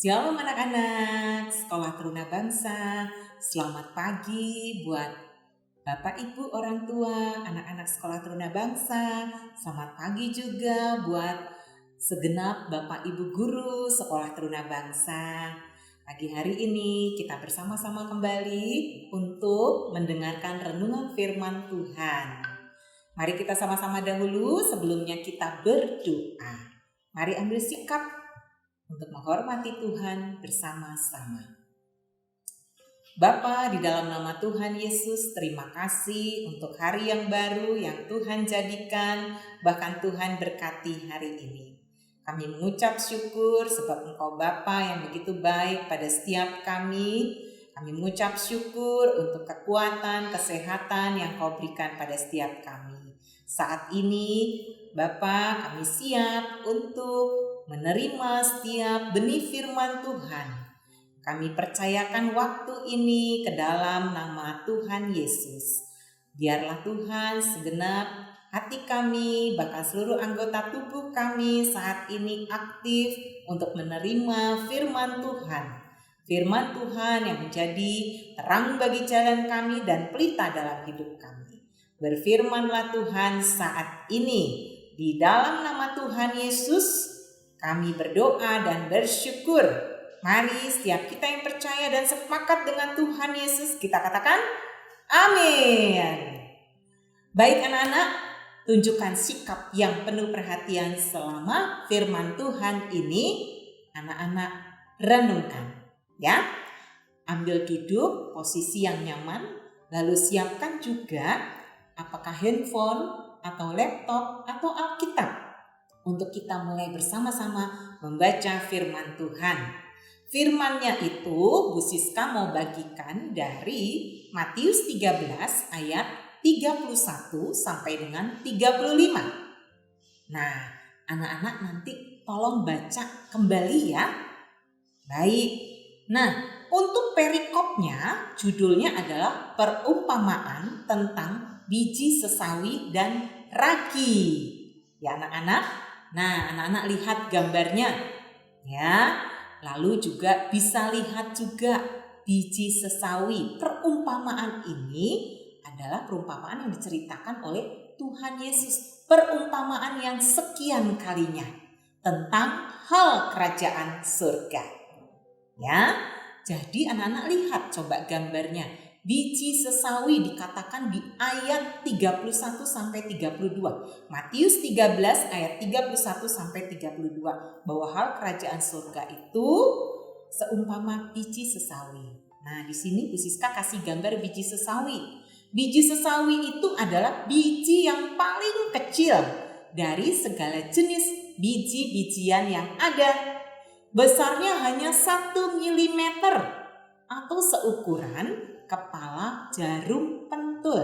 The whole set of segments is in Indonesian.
Shalom anak-anak sekolah teruna bangsa. Selamat pagi buat Bapak Ibu orang tua, anak-anak sekolah teruna bangsa. Selamat pagi juga buat segenap Bapak Ibu guru sekolah teruna bangsa. Pagi hari ini kita bersama-sama kembali untuk mendengarkan renungan firman Tuhan. Mari kita sama-sama dahulu sebelumnya kita berdoa. Mari ambil sikap untuk menghormati Tuhan bersama-sama. Bapa, di dalam nama Tuhan Yesus, terima kasih untuk hari yang baru yang Tuhan jadikan, bahkan Tuhan berkati hari ini. Kami mengucap syukur sebab Engkau Bapa yang begitu baik pada setiap kami. Kami mengucap syukur untuk kekuatan, kesehatan yang Kau berikan pada setiap kami. Saat ini, Bapa, kami siap untuk menerima setiap benih firman Tuhan. Kami percayakan waktu ini ke dalam nama Tuhan Yesus. Biarlah Tuhan segenap hati kami, bahkan seluruh anggota tubuh kami saat ini aktif untuk menerima firman Tuhan. Firman Tuhan yang menjadi terang bagi jalan kami dan pelita dalam hidup kami. Berfirmanlah Tuhan saat ini. Di dalam nama Tuhan Yesus kami berdoa dan bersyukur. Mari setiap kita yang percaya dan sepakat dengan Tuhan Yesus, kita katakan amin. Baik anak-anak, tunjukkan sikap yang penuh perhatian selama firman Tuhan ini. Anak-anak renungkan ya. Ambil duduk posisi yang nyaman, lalu siapkan juga apakah handphone atau laptop atau Alkitab untuk kita mulai bersama-sama membaca firman Tuhan. Firman-Nya itu Bu Siska mau bagikan dari Matius 13 ayat 31 sampai dengan 35. Nah, anak-anak nanti tolong baca kembali ya. Baik. Nah, untuk perikopnya judulnya adalah perumpamaan tentang biji sesawi dan ragi. Ya anak-anak. Nah, anak-anak lihat gambarnya ya. Lalu juga bisa lihat juga biji sesawi. Perumpamaan ini adalah perumpamaan yang diceritakan oleh Tuhan Yesus. Perumpamaan yang sekian kalinya tentang hal kerajaan surga. Ya. Jadi anak-anak lihat coba gambarnya. Biji sesawi dikatakan di ayat 31 sampai 32. Matius 13 ayat 31 sampai 32 bahwa hal kerajaan surga itu seumpama biji sesawi. Nah, di sini Bu Siska kasih gambar biji sesawi. Biji sesawi itu adalah biji yang paling kecil dari segala jenis biji-bijian yang ada. Besarnya hanya 1 mm atau seukuran kepala jarum pentul.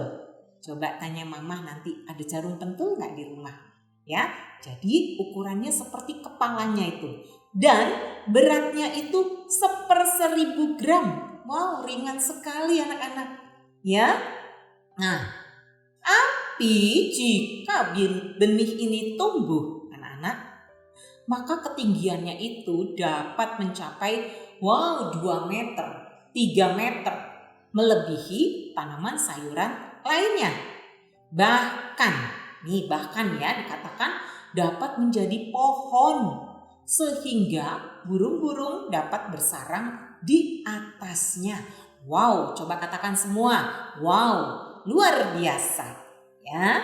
Coba tanya mama nanti ada jarum pentul gak di rumah? Ya, jadi ukurannya seperti kepalanya itu. Dan beratnya itu 1/1000 gram. Wow, ringan sekali anak-anak. Ya, nah, tapi jika benih ini tumbuh anak-anak, maka ketinggiannya itu dapat mencapai 2 meter, 3 meter, melebihi tanaman sayuran lainnya. Bahkan ya dikatakan dapat menjadi pohon sehingga burung-burung dapat bersarang di atasnya. Wow, coba katakan semua. Wow, luar biasa. Ya.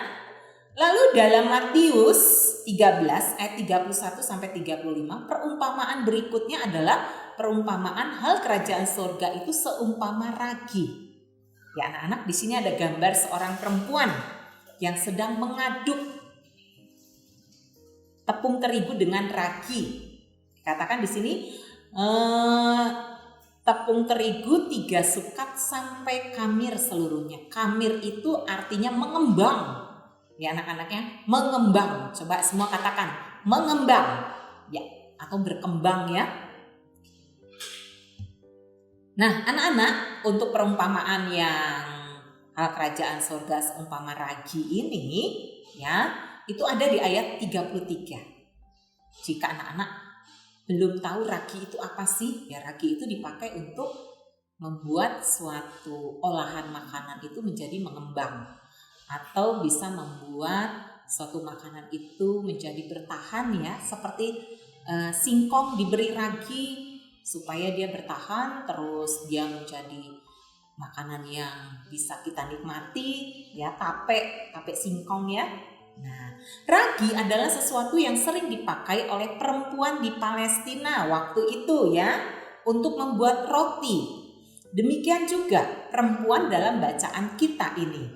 Lalu dalam Matius 13 ayat 31 sampai 35, perumpamaan berikutnya adalah perumpamaan hal kerajaan surga itu seumpama ragi. Ya anak-anak, di sini ada gambar seorang perempuan yang sedang mengaduk tepung terigu dengan ragi. Katakan di sini tepung terigu 3 sukat sampai kamir seluruhnya. Kamir itu artinya mengembang. Ya anak-anaknya, mengembang. Coba semua katakan, mengembang. Ya, atau berkembang ya. Nah, anak-anak, untuk perumpamaan yang hal kerajaan surga seumpama ragi ini, ya, itu ada di ayat 33. Jika anak-anak belum tahu ragi itu apa sih? Ya, ragi itu dipakai untuk membuat suatu olahan makanan itu menjadi mengembang, atau bisa membuat suatu makanan itu menjadi bertahan, ya, seperti singkong diberi ragi supaya dia bertahan, terus dia menjadi makanan yang bisa kita nikmati, ya, tape singkong, ya. Nah, ragi adalah sesuatu yang sering dipakai oleh perempuan di Palestina waktu itu, ya, untuk membuat roti. Demikian juga perempuan dalam bacaan kita ini.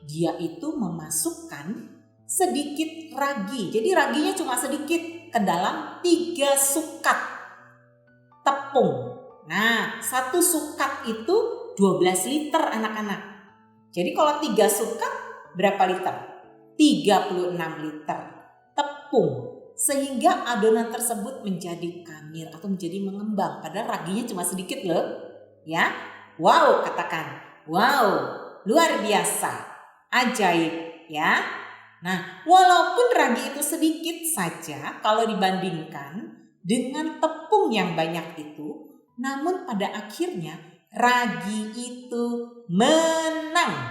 Dia itu memasukkan sedikit ragi. Jadi raginya cuma sedikit ke dalam 3 sukat tepung. Nah, 1 sukat itu 12 liter anak-anak. Jadi kalau 3 sukat berapa liter? 36 liter tepung. Sehingga adonan tersebut menjadi kamir atau menjadi mengembang. Padahal raginya cuma sedikit loh. Ya, wow, katakan, wow, luar biasa, ajaib, ya. Nah, walaupun ragi itu sedikit saja kalau dibandingkan dengan tepung yang banyak itu, namun pada akhirnya ragi itu menang.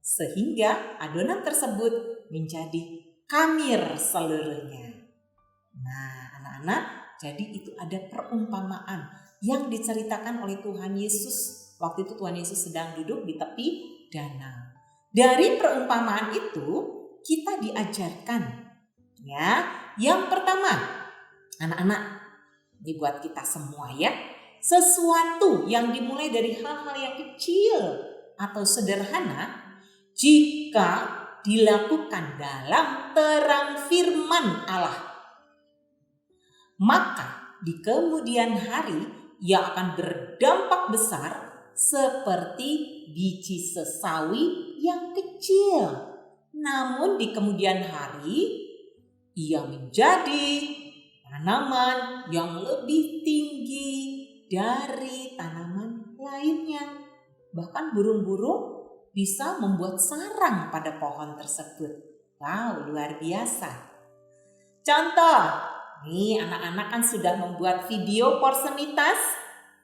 Sehingga adonan tersebut menjadi kamir seluruhnya. Nah, anak-anak, jadi itu ada perumpamaan yang diceritakan oleh Tuhan Yesus. Waktu itu Tuhan Yesus sedang duduk di tepi danau. Dari perumpamaan itu kita diajarkan, ya. Yang pertama, anak-anak, ini buat kita semua, ya. Sesuatu yang dimulai dari hal-hal yang kecil atau sederhana, jika dilakukan dalam terang firman Allah, maka di kemudian hari ia akan berdampak besar seperti biji sesawi yang kecil. Namun di kemudian hari ia menjadi tanaman yang lebih tinggi dari tanaman lainnya. Bahkan burung-burung bisa membuat sarang pada pohon tersebut. Wow, luar biasa. Contoh, nih anak-anak kan sudah membuat video porsenitas.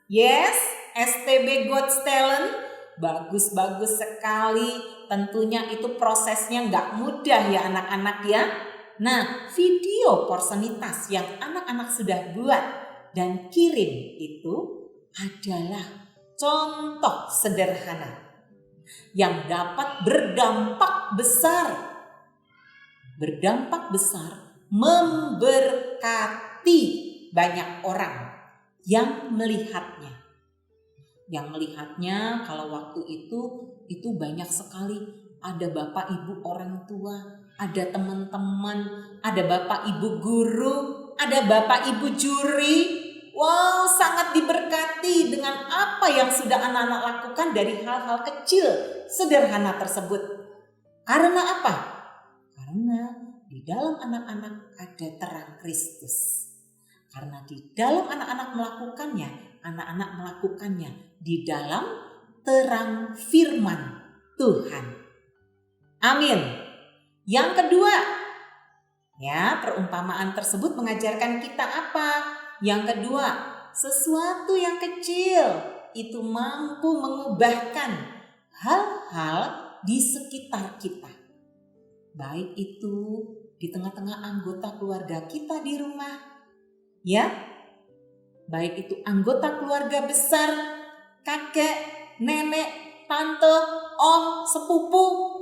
Yes, STB God's Talent. Bagus-bagus sekali. Tentunya itu prosesnya nggak mudah ya anak-anak, ya. Nah, video porsenitas yang anak-anak sudah buat dan kirim itu adalah contoh sederhana yang dapat berdampak besar. Berdampak besar, memberkati banyak orang yang melihatnya. Yang melihatnya kalau waktu itu banyak sekali. Ada bapak ibu orang tua, ada teman-teman, ada bapak ibu guru, ada bapak ibu juri. Wow, sangat diberkati dengan apa yang sudah anak-anak lakukan dari hal-hal kecil sederhana tersebut. Karena apa? Karena di dalam anak-anak ada terang Kristus. Karena di dalam anak-anak melakukannya di dalam terang firman Tuhan. Amin. Yang kedua, ya, perumpamaan tersebut mengajarkan kita apa? Yang kedua, sesuatu yang kecil itu mampu mengubahkan hal-hal di sekitar kita. Baik itu di tengah-tengah anggota keluarga kita di rumah, ya. Baik itu anggota keluarga besar, kakek, nenek, tante, om, sepupu,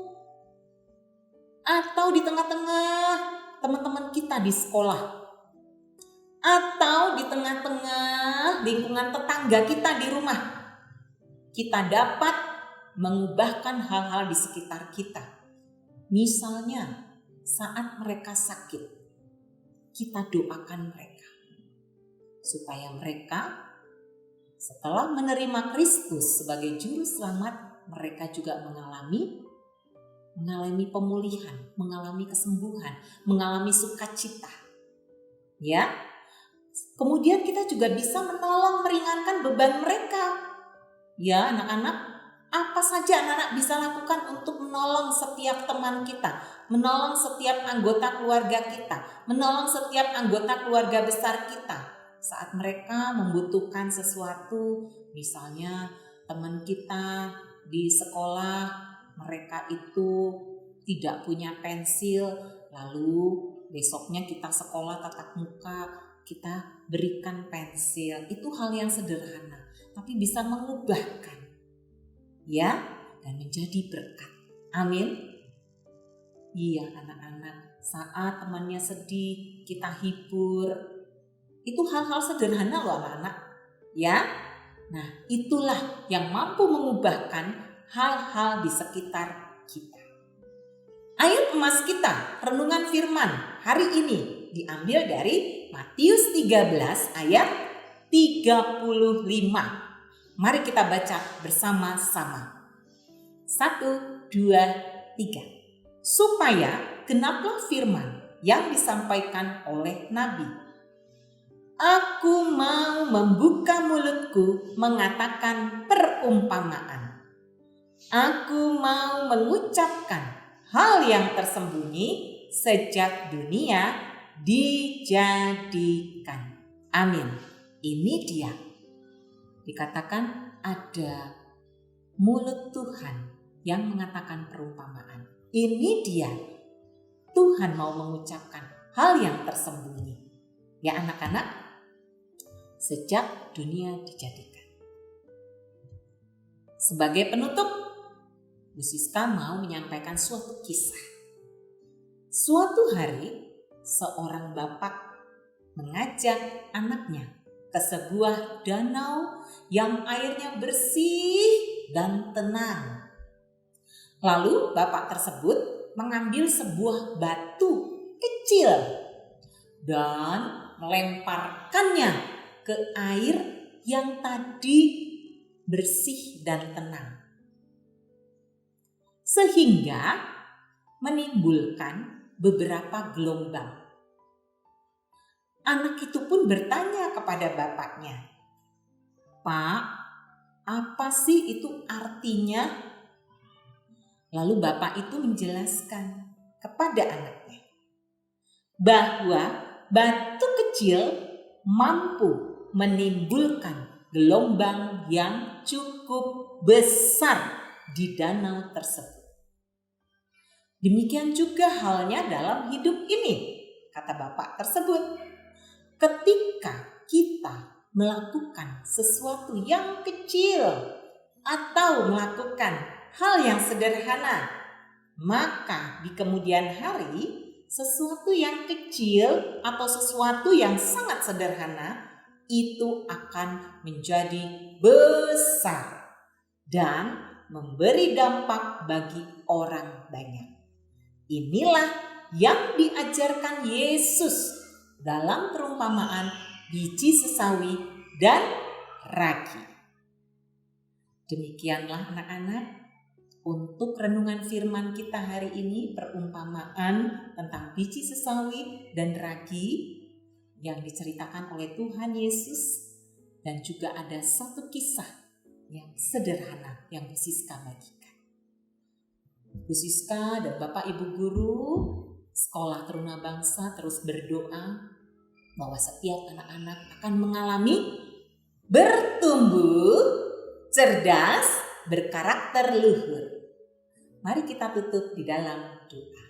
atau di tengah-tengah teman-teman kita di sekolah, atau di tengah-tengah lingkungan tetangga kita di rumah. Kita dapat mengubahkan hal-hal di sekitar kita. Misalnya saat mereka sakit, kita doakan mereka supaya mereka setelah menerima Kristus sebagai juru selamat, mereka juga mengalami pemulihan, mengalami kesembuhan, mengalami sukacita. Ya. Kemudian kita juga bisa menolong meringankan beban mereka. Ya, anak-anak, apa saja anak-anak bisa lakukan untuk menolong setiap teman kita, menolong setiap anggota keluarga kita, menolong setiap anggota keluarga besar kita saat mereka membutuhkan sesuatu. Misalnya teman kita di sekolah, mereka itu tidak punya pensil, lalu besoknya kita sekolah tatap muka, kita berikan pensil. Itu hal yang sederhana, tapi bisa mengubahkan, ya, dan menjadi berkat. Amin. Iya anak-anak, saat temannya sedih, kita hibur. Itu hal-hal sederhana loh anak-anak, ya. Nah, itulah yang mampu mengubahkan hal-hal di sekitar kita. Ayat emas kita, renungan firman hari ini diambil dari Matius 13 ayat 35. Mari kita baca bersama-sama. 1, 2, 3. Supaya genaplah firman yang disampaikan oleh Nabi. Aku mau membuka mulutku mengatakan perumpamaan. Aku mau mengucapkan hal yang tersembunyi sejak dunia dijadikan. Amin. Ini dia. Dikatakan ada mulut Tuhan yang mengatakan perumpamaan. Ini dia. Tuhan mau mengucapkan hal yang tersembunyi. Ya anak-anak, sejak dunia dijadikan. Sebagai penutup, Bu Siska mau menyampaikan suatu kisah. Suatu hari, seorang bapak mengajak anaknya ke sebuah danau yang airnya bersih dan tenang. Lalu bapak tersebut mengambil sebuah batu kecil dan melemparkannya ke air yang tadi bersih dan tenang, sehingga menimbulkan beberapa gelombang. Anak itu pun bertanya kepada bapaknya, "Pak, apa sih itu artinya?" Lalu bapak itu menjelaskan kepada anaknya bahwa batu kecil mampu menimbulkan gelombang yang cukup besar di danau tersebut. Demikian juga halnya dalam hidup ini, kata bapak tersebut. Ketika kita melakukan sesuatu yang kecil atau melakukan hal yang sederhana, maka di kemudian hari sesuatu yang kecil atau sesuatu yang sangat sederhana itu akan menjadi besar dan memberi dampak bagi orang banyak. Inilah yang diajarkan Yesus dalam perumpamaan biji sesawi dan ragi. Demikianlah anak-anak untuk renungan firman kita hari ini, perumpamaan tentang biji sesawi dan ragi yang diceritakan oleh Tuhan Yesus, dan juga ada satu kisah yang sederhana yang Bu Siska bagikan. Bu Siska dan Bapak Ibu Guru Sekolah Teruna Bangsa terus berdoa bahwa setiap anak-anak akan mengalami bertumbuh, cerdas, berkarakter luhur. Mari kita tutup di dalam doa.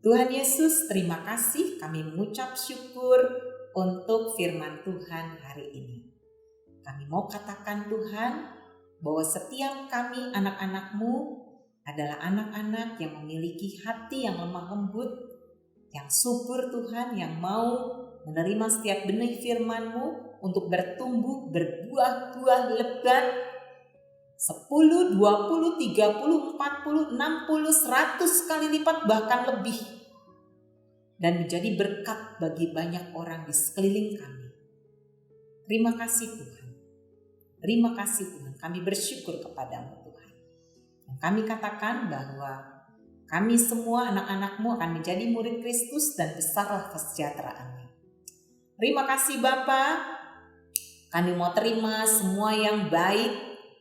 Tuhan Yesus, terima kasih, kami mengucap syukur untuk firman Tuhan hari ini. Kami mau katakan Tuhan bahwa setiap kami anak-anak-Mu adalah anak-anak yang memiliki hati yang lemah lembut, yang subur Tuhan, yang mau menerima setiap benih firman-Mu untuk bertumbuh, berbuah-buah lebat 10, 20, 30, 40, 60, 100 kali lipat bahkan lebih, dan menjadi berkat bagi banyak orang di sekeliling kami. Terima kasih Tuhan. Terima kasih Tuhan. Kami bersyukur kepadamu Tuhan. Dan kami katakan bahwa kami semua anak-anak-Mu akan menjadi murid Kristus dan besarlah kesejahteraannya. Terima kasih Bapa. Kami mau terima semua yang baik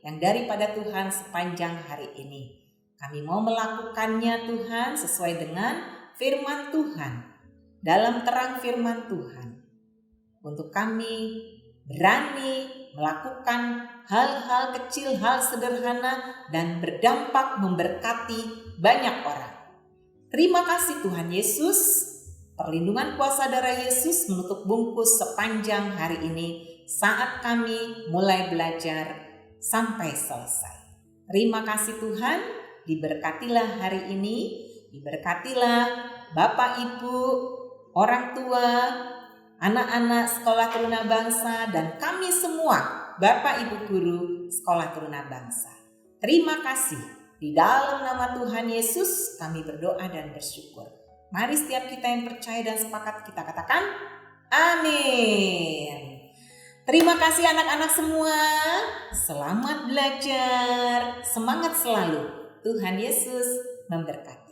yang daripada Tuhan sepanjang hari ini. Kami mau melakukannya Tuhan sesuai dengan firman Tuhan, dalam terang firman Tuhan. Untuk kami berani melakukan hal-hal kecil, hal sederhana dan berdampak memberkati banyak orang. Terima kasih Tuhan Yesus. Perlindungan kuasa darah Yesus menutup bungkus sepanjang hari ini saat kami mulai belajar sampai selesai. Terima kasih Tuhan, diberkatilah hari ini, diberkatilah Bapak Ibu, orang tua, anak-anak Sekolah Teruna Bangsa, dan kami semua Bapak Ibu Guru Sekolah Teruna Bangsa. Terima kasih. Di dalam nama Tuhan Yesus kami berdoa dan bersyukur. Mari setiap kita yang percaya dan sepakat kita katakan amin. Terima kasih anak-anak semua. Selamat belajar. Semangat selalu. Tuhan Yesus memberkati.